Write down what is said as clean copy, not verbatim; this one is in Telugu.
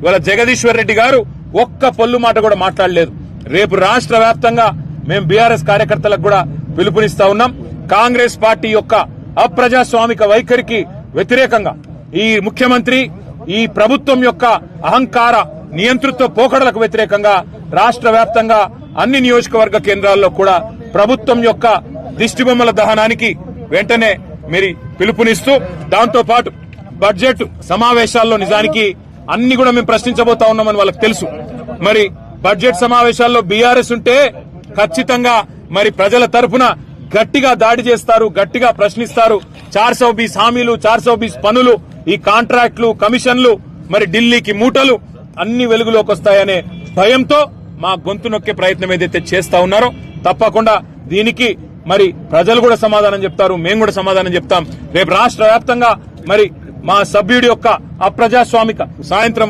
ఇవాళ జగదీశ్వర్ రెడ్డి గారు ఒక్క పొల్లు మాట కూడా మాట్లాడలేదు. రేపు రాష్ట్ర వ్యాప్తంగా మేము బీఆర్ఎస్ కార్యకర్తలకు కూడా పిలుపునిస్తా ఉన్నాం. కాంగ్రెస్ పార్టీ యొక్క అప్రజాస్వామిక వైఖరికి వ్యతిరేకంగా ఈ ముఖ్యమంత్రి ఈ ప్రభుత్వం యొక్క అహంకార నియంతృత్వ పోకడలకు వ్యతిరేకంగా రాష్ట్ర వ్యాప్తంగా అన్ని నియోజకవర్గ కేంద్రాల్లో కూడా ప్రభుత్వం యొక్క దిష్టిబొమ్మల దహనానికి వెంటనే మీరు పిలుపునిస్తూ దాంతో పాటు బడ్జెట్ సమావేశాల్లో నిజానికి అన్ని కూడా మేము ప్రశ్నించబోతా ఉన్నామని వాళ్ళకి తెలుసు. మరి బడ్జెట్ సమావేశాల్లో బీఆర్ఎస్ ఉంటే ఖచ్చితంగా మరి ప్రజల తరఫున గట్టిగా దాడి చేస్తారు, గట్టిగా ప్రశ్నిస్తారు. 420 హామీలు, 420 పనులు, ఈ కాంట్రాక్టులు, కమిషన్లు, మరి ఢిల్లీకి మూటలు అన్ని వెలుగులోకి వస్తాయనే భయంతో మా గొంతు నొక్కే ప్రయత్నం ఏదైతే చేస్తా ఉన్నారో తప్పకుండా దీనికి మరి ప్రజలు కూడా సమాధానం చెప్తారు, మేము కూడా సమాధానం చెప్తాం. రేపు రాష్ట్ర వ్యాప్తంగా మరి మా సభ్యుడి యొక్క అప్రజాస్వామిక సాయంత్రం